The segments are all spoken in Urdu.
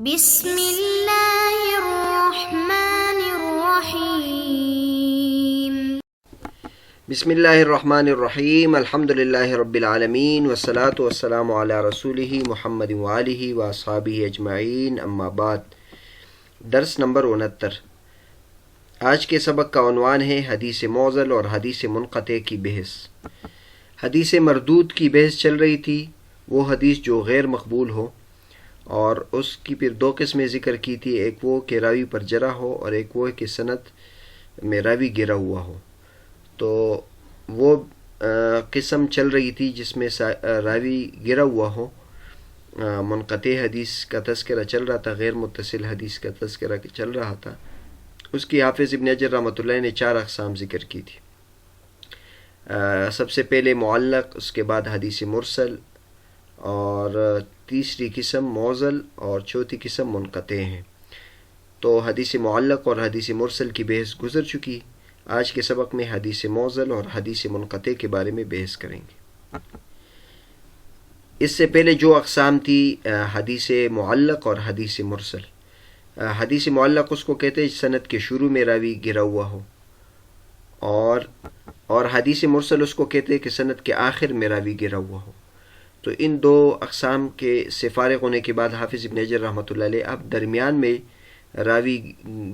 بسم اللہ الرحمن الرحیم بسم اللہ الرحمن الرحیم الحمد للہ رب العالمین والصلاة والسلام علی رسولہ محمد وآلہ واصحابہ اجمعین اما بعد۔ درس نمبر 69۔ آج کے سبق کا عنوان ہے حدیث معضل اور حدیث منقطع کی بحث۔ حدیث مردود کی بحث چل رہی تھی، وہ حدیث جو غیر مقبول ہو، اور اس کی پھر دو قسمیں ذکر کی تھی، ایک وہ کہ راوی پر جرح ہو اور ایک وہ کہ سند میں راوی گرا ہوا ہو۔ تو وہ قسم چل رہی تھی جس میں راوی گرا ہوا ہو، منقطع حدیث کا تذکرہ چل رہا تھا، غیر متصل حدیث کا تذکرہ چل رہا تھا۔ اس کی حافظ ابن حجر رحمۃ اللہ نے 4 اقسام ذکر کی تھی۔ سب سے پہلے معلق، اس کے بعد حدیث مرسل، اور تیسری قسم معضل، اور چوتھی قسم منقطع ہیں۔ تو حدیث معلق اور حدیث مرسل کی بحث گزر چکی۔ آج کے سبق میں حدیث معضل اور حدیث منقطع کے بارے میں بحث کریں گے۔ اس سے پہلے جو اقسام تھی، حدیث معلق اور حدیث مرسل۔ حدیث معلق اس کو کہتے ہیں سند کے شروع میں راوی گرا ہوا ہو، اور حدیث مرسل اس کو کہتے ہیں کہ سند کے آخر میں راوی گرا ہوا ہو۔ تو ان دو اقسام کے سے فارغ ہونے کے بعد حافظ ابن حجر رحمۃ اللہ علیہ اب درمیان میں راوی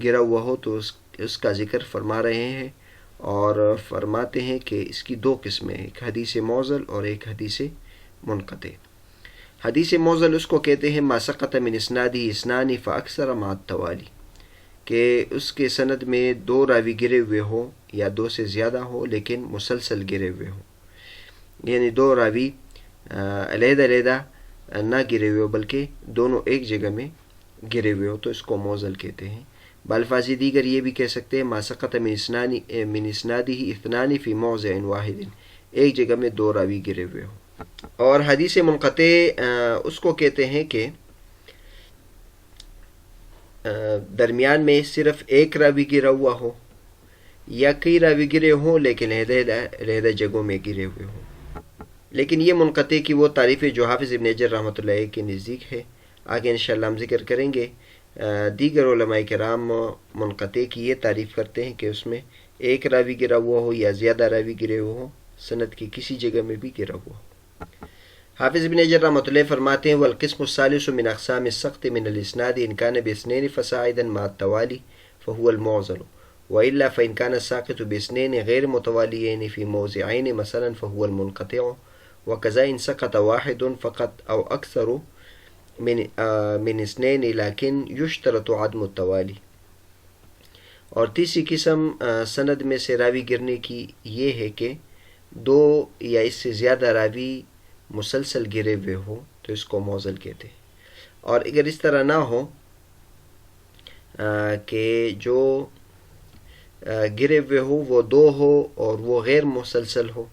گرا ہوا ہو تو اس کا ذکر فرما رہے ہیں، اور فرماتے ہیں کہ اس کی 2 قسمیں، ایک حدیث معضل اور ایک حدیث منقطع۔ حدیث معضل اس کو کہتے ہیں ما سقط من اسنادہ اثنان فاکثر مع التوالی، کہ اس کے سند میں 2 راوی گرے ہوئے ہو یا 2 سے زیادہ ہو لیکن مسلسل گرے ہوئے ہوں، یعنی 2 راوی علیحدہ علیحدہ نہ گرے ہوئے ہو بلکہ دونوں ایک جگہ میں گرے ہوئے ہو، تو اس کو معضل کہتے ہیں۔ بالفاظ دیگر یہ بھی کہہ سکتے ہیں ما سقط من اسنادہ اثنان فی موضع واحد، ایک جگہ میں 2 راوی گرے ہوئے ہو۔ اور حدیث منقطع اس کو کہتے ہیں کہ درمیان میں صرف ایک راوی گرا ہوا ہو یا کئی راوی گرے ہوں لیکن علیحدہ جگہوں میں گرے ہوئے ہوں۔ لیکن یہ منقطع کی وہ تعریف ہے جو حافظ ابن حجر رحمۃ اللہ علیہ کے نزدیک ہے، آگے انشاءاللہ ہم ذکر کریں گے۔ دیگر علماء کرام منقطع کی یہ تعریف کرتے ہیں کہ اس میں ایک راوی گرا ہوا ہو یا زیادہ راوی گرے ہوئے ہوں، سند کی کسی جگہ میں بھی گرا ہوا ہو۔ حافظ ابن حجر رحمۃ اللہ فرماتے ہیں والقسم الثالث من اقسام السقط من الاسناد ان كان باثنين فصاعدا مع التوالي فهو المعضل، والا فان كان الساقط باثنين غير متواليين في موضعين مثلا فهو المنقطع، وكذا ان سقط واحد فقط او اكثر من اثنين لكن يشترط عدم التوالي۔ اور تیسری قسم سند میں سے راوی گرنے کی یہ ہے کہ 2 یا اس سے زیادہ راوی مسلسل گرے ہوئے ہو تو اس کو معضل کہتے ہیں، اور اگر اس طرح نہ ہو کہ جو گرے ہوئے ہو وہ 2 ہو اور وہ غیر مسلسل ہو،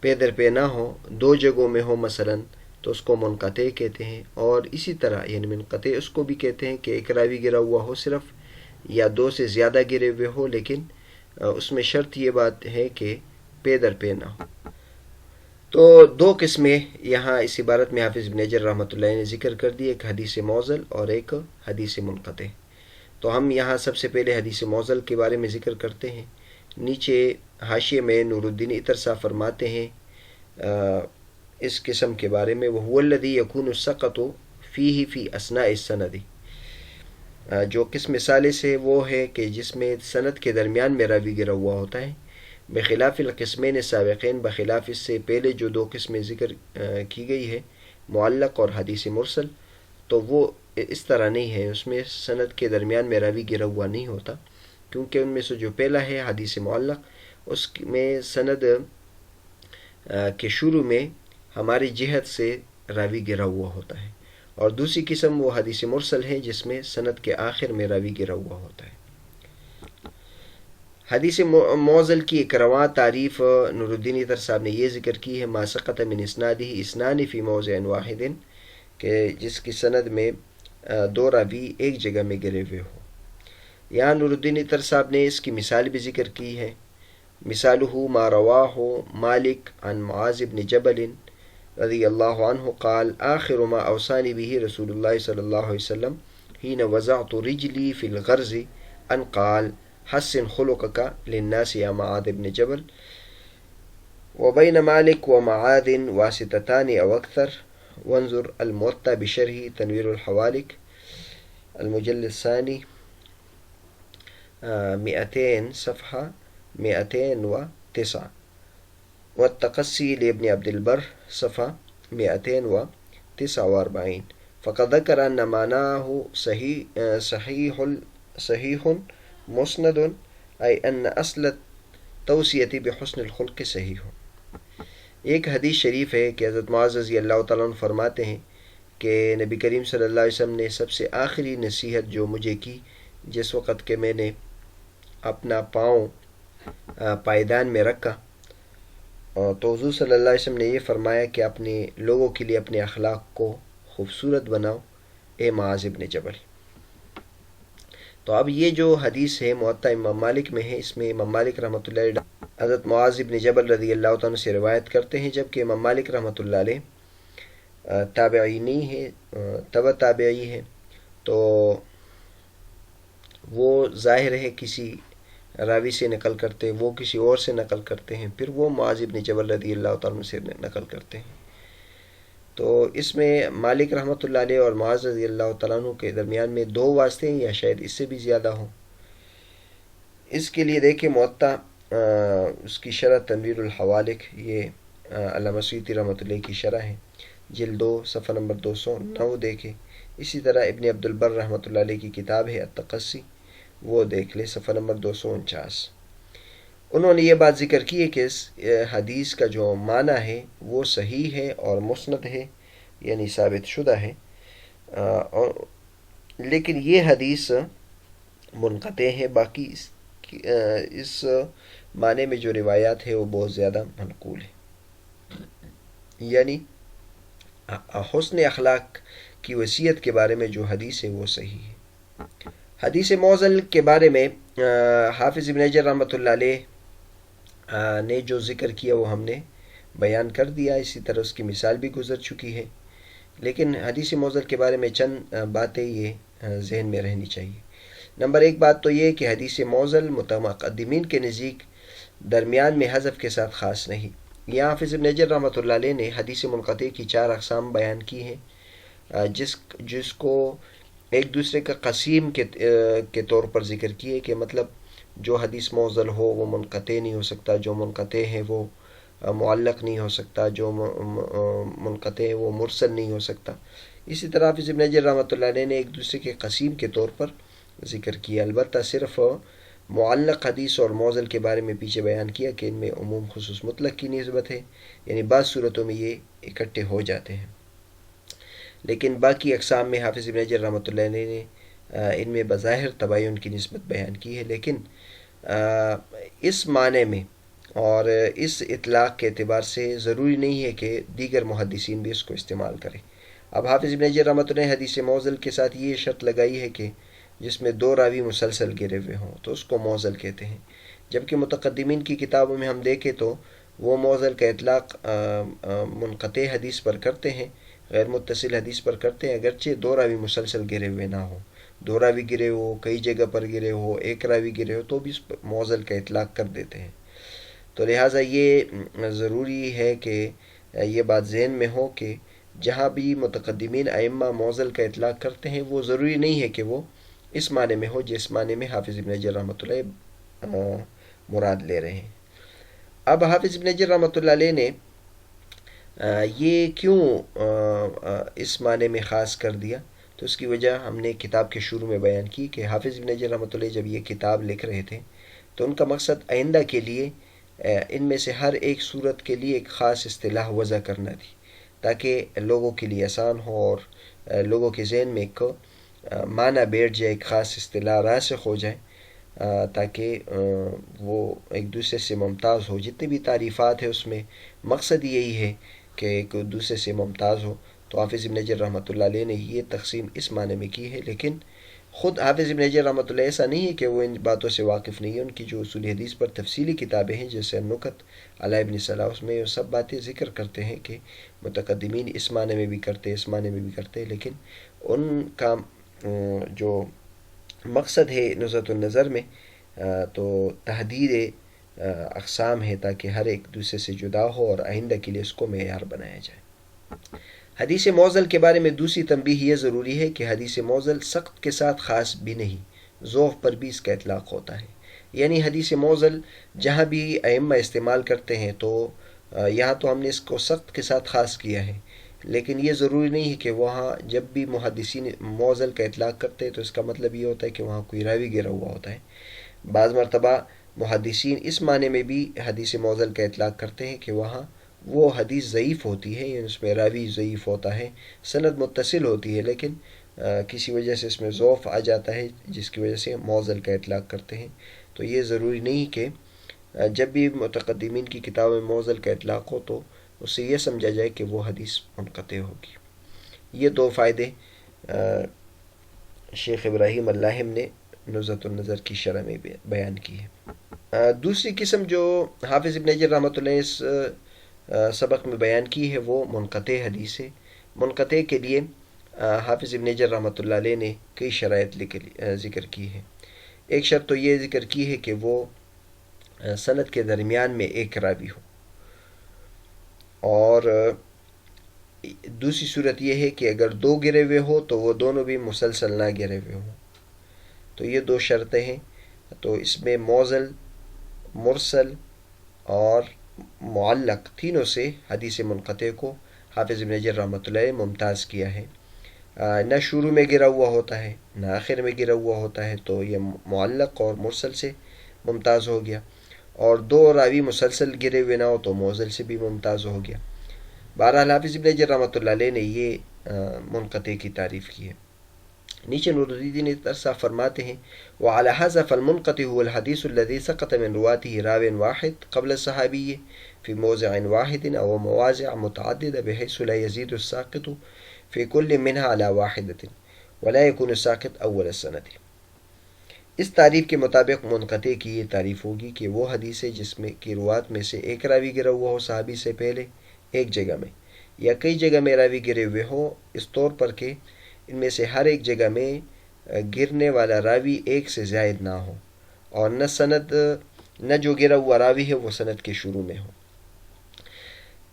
پے در پے نہ ہو، 2 جگہوں میں ہو مثلا، تو اس کو منقطع کہتے ہیں۔ اور اسی طرح یعنی منقطع اس کو بھی کہتے ہیں کہ ایک راوی گرا ہوا ہو صرف، یا 2 سے زیادہ گرے ہوئے ہو لیکن اس میں شرط یہ بات ہے کہ پے در پے نہ ہو۔ تو 2 قسمیں یہاں اس عبارت میں حافظ ابن حجر رحمۃ اللہ نے ذکر کر دی، ایک حدیث معضل اور ایک حدیث منقطع۔ تو ہم یہاں سب سے پہلے حدیث معضل کے بارے میں ذکر کرتے ہیں۔ نیچے حاشیے میں نور الدین اطہر صاحب فرماتے ہیں اس قسم کے بارے میں وَهُوَ الَّذِي يَكُونُ السَّقَطُ فِيهِ فِي أَثْنَاءِ السَّنَدِ، جو قسم ثالث ہے وہ ہے کہ جس میں سند کے درمیان میں راوی گرا ہوا ہوتا ہے، بخلاف القسمین السابقین، بخلاف اس سے پہلے جو 2 قسمیں ذکر کی گئی ہے، معلق اور حدیث مرسل، تو وہ اس طرح نہیں ہے، اس میں سند کے درمیان میں راوی گرا ہوا نہیں ہوتا، کیونکہ ان میں سے جو پہلا ہے حدیث معلق، اس میں سند کے شروع میں ہماری جہت سے راوی گرا ہوا ہوتا ہے، اور دوسری قسم وہ حدیث مرسل ہے جس میں سند کے آخر میں راوی گرا ہوا ہوتا ہے۔ حدیث معضل کی ایک رواں تعریف نور الدین اطہر صاحب نے یہ ذکر کی ہے ما سقط من اسنادہ اثنان فی موضع واحد، کہ جس کی سند میں 2 راوی ایک جگہ میں گرے ہوئے ہو۔ یہاں نور الدین اطہر صاحب نے اس کی مثال بھی ذکر کی ہے، مثالہ ما رواہ مالک عن معاذ بن جبل رضی اللہ عنہ قال آخر ما اوصانی به رسول اللہ صلی اللہ علیہ وسلم حين وضعت رجلی فی الغرز ان قال حسن خلقك للناس يا معاذ بن جبل وبين مالك ومعاذ واسطتان أو أكثر وانظر الموطأ بشرح تنوير الحوالك المجلد الثاني 200 صفحة 209 والتقصي لابن عبد البر صفحة 249 فقد ذكر أن معناه صحيح مسند أي أن أصل التوصية بحسن الخلق صحیح. ایک حدیث شریف ہے کہ حضرت معاذ رضی اللہ تعالیٰ عنہ فرماتے ہیں کہ نبی کریم صلی اللہ علیہ وسلم نے سب سے آخری نصیحت جو مجھے کی جس وقت کہ میں نے اپنا پاؤں پائیدان میں رکھا تو حضور صلی اللہ علیہ وسلم نے یہ فرمایا کہ اپنے لوگوں کے لیے اپنے اخلاق کو خوبصورت بناؤ اے معاذ ابن جبل. تو اب یہ جو حدیث ہے موطا امام مالک میں ہے، اس میں امام مالک رحمۃ اللہ علیہ حضرت معاذ ابن جبل رضی اللہ تعالیٰ سے روایت کرتے ہیں، جبکہ امام مالک رحمۃ اللہ علیہ تابعی نہیں ہے، تبع تابعی ہے، تو وہ ظاہر ہے کسی راوی سے نقل کرتے، وہ کسی اور سے نقل کرتے ہیں، پھر وہ معاذ ابن جبل رضی اللہ تعالیٰ سے نقل کرتے ہیں. تو اس میں مالک رحمۃ اللہ علیہ اور معاذ رضی اللہ تعالیٰ عنہ کے درمیان میں 2 واسطے ہیں یا شاید اس سے بھی زیادہ ہوں. اس کے لیے دیکھیں موطا اس کی شرح تنویر الحوالک، یہ علامہ سیوطی رحمۃ اللہ کی شرح ہے، جلد 2 صفحہ نمبر 209 دیکھیں. اسی طرح ابن عبد البر رحمۃ اللہ علیہ کی کتاب ہے التقصی، وہ دیکھ لیں صفحہ نمبر 249. انہوں نے یہ بات ذکر کی ہے کہ اس حدیث کا جو معنی ہے وہ صحیح ہے اور مسند ہے، یعنی ثابت شدہ ہے، لیکن یہ حدیث منقطع ہے. باقی اس معنی میں جو روایات ہے وہ بہت زیادہ منقول ہے، یعنی حسن اخلاق کی وصیت کے بارے میں جو حدیث ہے وہ صحیح ہے. حدیث معضل کے بارے میں حافظ ابن حجر رحمۃ اللہ علیہ نے جو ذکر کیا وہ ہم نے بیان کر دیا، اسی طرح اس کی مثال بھی گزر چکی ہے، لیکن حدیث معضل کے بارے میں چند باتیں یہ ذہن میں رہنی چاہیے. نمبر 1 بات تو یہ کہ حدیث معضل متقدمین کے نزدیک درمیان میں حذف کے ساتھ خاص نہیں. یہاں حافظ ابن حجر رحمۃ اللہ علیہ نے حدیث منقطع کی 4 اقسام بیان کی ہیں، جس کو ایک دوسرے کا قسیم کے طور پر ذکر کیے کہ مطلب جو حدیث معضل ہو وہ منقطع نہیں ہو سکتا، جو منقطع ہے وہ معلق نہیں ہو سکتا، جو منقطع ہے وہ مرسل نہیں ہو سکتا. اسی طرح حافظ ابن حجر رحمۃ اللہ علیہ نے ایک دوسرے کے قسیم کے طور پر ذکر کیا. البتہ صرف معلق حدیث اور معضل کے بارے میں پیچھے بیان کیا کہ ان میں عموم خصوص مطلق کی نسبت ہے، یعنی بعض صورتوں میں یہ اکٹھے ہو جاتے ہیں. لیکن باقی اقسام میں حافظ ابن حجر رحمۃ اللہ علیہ نے ان میں بظاہر تباین کی نسبت بیان کی ہے، لیکن اس معنی میں اور اس اطلاق کے اعتبار سے ضروری نہیں ہے کہ دیگر محدثین بھی اس کو استعمال کریں. اب حافظ ابن حجر رحمۃ اللہ نے حدیث معضل کے ساتھ یہ شرط لگائی ہے کہ جس میں 2 راوی مسلسل گرے ہوئے ہوں تو اس کو معضل کہتے ہیں، جبکہ متقدمین کی کتابوں میں ہم دیکھیں تو وہ معضل کا اطلاق منقطع حدیث پر کرتے ہیں، غیر متصل حدیث پر کرتے ہیں، اگرچہ 2 راوی مسلسل گرے ہوئے نہ ہوں. 2 راوی گرے ہو، کئی جگہ پر گرے ہو، 1 راوی گرے ہو تو بھی اس معضل کا اطلاق کر دیتے ہیں. تو لہٰذا یہ ضروری ہے کہ یہ بات ذہن میں ہو کہ جہاں بھی متقدمین ائمہ معضل کا اطلاق کرتے ہیں وہ ضروری نہیں ہے کہ وہ اس معنی میں ہو جس معنی میں حافظ ابن حجر رحمۃ اللہ مراد لے رہے ہیں. اب حافظ ابن حجر رحمۃ اللہ علیہ نے یہ کیوں اس معنی میں خاص کر دیا، تو اس کی وجہ ہم نے کتاب کے شروع میں بیان کی کہ حافظ ابن حجر رحمۃ اللہ جب یہ کتاب لکھ رہے تھے تو ان کا مقصد آئندہ کے لیے ان میں سے ہر ایک صورت کے لیے ایک خاص اصطلاح وضع کرنا تھی، تاکہ لوگوں کے لیے آسان ہو اور لوگوں کے ذہن میں ایک معنی بیٹھ جائے، ایک خاص اصطلاح راسخ ہو جائے، تاکہ وہ ایک دوسرے سے ممتاز ہو. جتنی بھی تعریفات ہیں اس میں مقصد یہی ہے کہ ایک دوسرے سے ممتاز ہو. تو حافظ ابن حجر رحمۃ اللہ علیہ نے یہ تقسیم اس معنی میں کی ہے، لیکن خود حافظ ابن حجر رحمۃ اللہ ایسا نہیں ہے کہ وہ ان باتوں سے واقف نہیں ہے، ان کی جو اصول حدیث پر تفصیلی کتابیں ہیں جیسے نکت علی ابن صلاح، اس میں وہ سب باتیں ذکر کرتے ہیں کہ متقدمین اس معنی میں بھی کرتے، اس معنی میں بھی کرتے، لیکن ان کا جو مقصد ہے نزہۃ النظر میں تو تحدید اقسام ہے تاکہ ہر ایک دوسرے سے جدا ہو اور آئندہ کے لیے اس کو معیار بنایا جائے۔ حدیث معضل کے بارے میں دوسری تنبیہ یہ ضروری ہے کہ حدیث معضل سقط کے ساتھ خاص بھی نہیں، ضعف پر بھی اس کا اطلاق ہوتا ہے، یعنی حدیث معضل جہاں بھی ائمہ استعمال کرتے ہیں تو یہاں تو ہم نے اس کو سقط کے ساتھ خاص کیا ہے، لیکن یہ ضروری نہیں ہے کہ وہاں جب بھی محدثین معضل کا اطلاق کرتے ہیں تو اس کا مطلب یہ ہوتا ہے کہ وہاں کوئی راوی گرا ہوا ہوتا ہے۔ بعض مرتبہ محدثین اس معنی میں بھی حدیث معضل کا اطلاق کرتے ہیں کہ وہاں وہ حدیث ضعیف ہوتی ہے، یعنی اس میں راوی ضعیف ہوتا ہے، سند متصل ہوتی ہے لیکن کسی وجہ سے اس میں ضعف آ جاتا ہے جس کی وجہ سے معضل کا اطلاق کرتے ہیں۔ تو یہ ضروری نہیں کہ جب بھی متقدمین کی کتاب میں معضل کا اطلاق ہو تو اس سے یہ سمجھا جائے کہ وہ حدیث منقطع ہوگی۔ یہ دو فائدے شیخ ابراہیم اللاہم نے نزہۃ النظر کی شرح میں بیان کی ہے۔ دوسری قسم جو حافظ ابن حجر رحمۃ اللہ اس سبق میں بیان کی ہے وہ منقطع حدیث ہے۔ منقطع کے لیے حافظ ابن حجر رحمۃ اللہ علیہ نے کئی شرائط ذکر کی ہے۔ ایک شرط تو یہ ذکر کی ہے کہ وہ سند کے درمیان میں ایک راوی ہو، اور دوسری صورت یہ ہے کہ اگر دو گرے ہوئے ہو تو وہ دونوں بھی مسلسل نہ گرے ہوئے ہوں۔ تو یہ دو شرطیں ہیں۔ تو اس میں معضل، مرسل اور معلق تینوں سے حدیث منقطع کو حافظ ابن حجر رحمۃ اللہ نے ممتاز کیا ہے۔ نہ شروع میں گرا ہوا ہوتا ہے نہ آخر میں گرا ہوا ہوتا ہے، تو یہ معلق اور مرسل سے ممتاز ہو گیا، اور دو راوی مسلسل گرے ہوئے نہ ہو تو معضل سے بھی ممتاز ہو گیا۔ بہرحال حافظ ابن حجر رحمۃ اللہ علیہ نے یہ منقطع کی تعریف کی ہے۔ نیچے نور الدین ترسا فرماتے ہیں وعلى هذا فالمنقطع هو الحديث الذي سقط من رواته راو واحد قبل الصحابي في موضع واحد أو مواضع متعددة بحيث لا يزيد الساقط في كل منها على واحدة ولا يكون الساقط أول السند۔ اس تعریف کے مطابق منقطع کی یہ تعریف ہوگی کہ وہ حدیث ہے جس میں کی روات میں سے ایک راوی گرا ہوا ہو صحابی سے پہلے ایک جگہ میں، یا کئی جگہ میں راوی گرے ہوئے ہوں، اس طور پر کہ ان میں سے ہر ایک جگہ میں گرنے والا راوی ایک سے زائد نہ ہو، اور نہ جو گرا ہوا راوی ہے وہ سند کے شروع میں ہو۔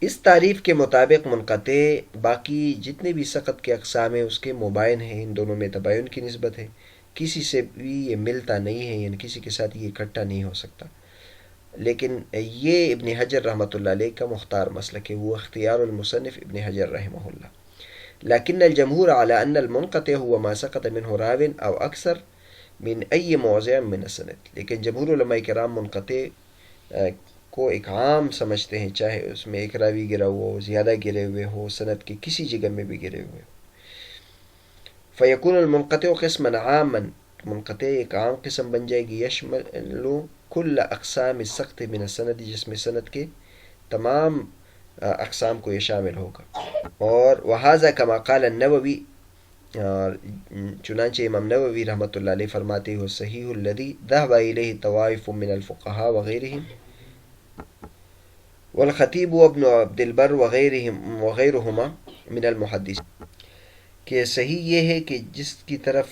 اس تعریف کے مطابق منقطع باقی جتنے بھی سقط کے اقسام ہیں اس کے مباین ہیں، ان دونوں میں تباین کی نسبت ہے، کسی سے بھی یہ ملتا نہیں ہے، یعنی کسی کے ساتھ یہ اکٹھا نہیں ہو سکتا۔ لیکن یہ ابن حجر رحمۃ اللہ علیہ کا مختار مسلک ہے، وہ اختیار المصنف ابن حجر رحمہ اللہ۔ لكن الجمهور على أن المنقطع هو ما سقط منه راو أو أكثر من أي موضع من السند، لیکن جمہور علماء کرام منقطع کو ایک عام سمجھتے ہیں، چاہے اس میں ایک راوی گرا ہوا ہو، زیادہ گرے ہوئے ہو، سند کے کسی جگہ میں بھی گرے ہوئے ہو۔ فيكون المنقطع قسما عاما، منقطع ایک عام قسم بن جائے گی، يشمل كل أقسام السقط من السند، جس میں سند کے تمام اقسام کو یہ شامل ہوگا۔ اور وهذا كما قال النووي، چنانچہ امام نووی رحمۃ اللہ علیہ فرماتے ہو صحیح الذي ذهب إليه طوائف من الفقهاء وغيرهم والخطيب وابن عبد البر وغيرهما من المحدثين، کہ صحیح یہ ہے کہ جس کی طرف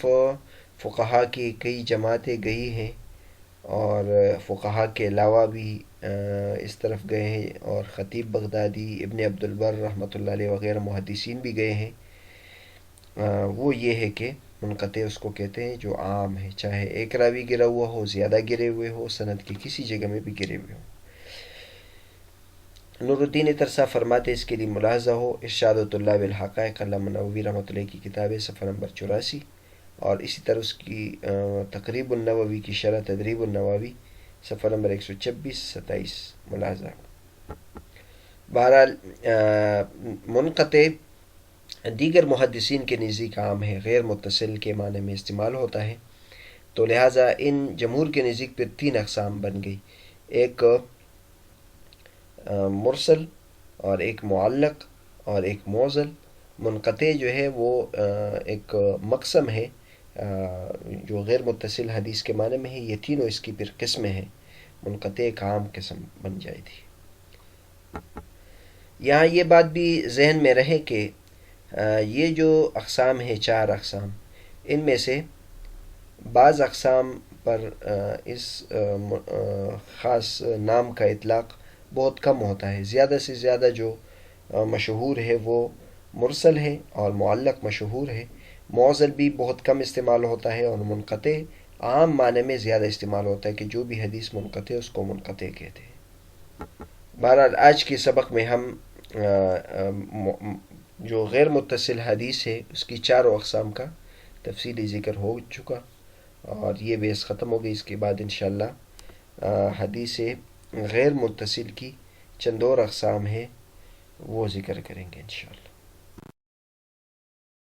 فقہا کی کئی جماعتیں گئی ہیں، اور فقہا کے علاوہ بھی اس طرف گئے ہیں، اور خطیب بغدادی، ابن عبد البر رحمۃ اللہ علیہ وغیرہ محدثین بھی گئے ہیں، وہ یہ ہے کہ منقطع اس کو کہتے ہیں جو عام ہے، چاہے ایک راوی گرا ہوا ہو، زیادہ گرے ہوئے ہو، سند کی کسی جگہ میں بھی گرے ہوئے ہو۔ نور الدین ترسا فرماتے اس کے لیے ملاحظہ ہو ارشاد الطلاب الحقائق علامہ نووی رحمۃ اللہ کی کتاب ہے، صفحہ نمبر 84، اور اسی طرح اس کی تقریب النووی کی شرح تدریب النووی صفحہ نمبر 126-27 ملاحظہ۔ بہرحال منقطع دیگر محدثین کے نزدیک عام ہے، غیر متصل کے معنی میں استعمال ہوتا ہے، تو لہٰذا ان جمہور کے نزدیک پھر 3 اقسام بن گئی، ایک مرسل اور ایک معلق اور ایک معضل۔ منقطع جو ہے وہ ایک مقسم ہے جو غیر متصل حدیث کے معنی میں ہے، یہ تینوں اس کی پھر قسمیں ہیں، منقطع ایک عام قسم بن جائے تھی۔ یہاں یہ بات بھی ذہن میں رہے کہ یہ جو اقسام ہیں، 4 اقسام، ان میں سے بعض اقسام پر اس خاص نام کا اطلاق بہت کم ہوتا ہے۔ زیادہ سے زیادہ جو مشہور ہے وہ مرسل ہے اور معلق مشہور ہے، معضل بھی بہت کم استعمال ہوتا ہے، اور منقطع عام معنی میں زیادہ استعمال ہوتا ہے کہ جو بھی حدیث منقطع ہے اس کو منقطع کہتے ہیں۔ بہرحال آج کے سبق میں ہم جو غیر متصل حدیث ہے اس کی 4 اقسام کا تفصیلی ذکر ہو چکا، اور یہ بحث ختم ہو گئی۔ اس کے بعد انشاءاللہ حدیث غیر متصل کی چند اور اقسام ہیں، وہ ذکر کریں گے انشاءاللہ۔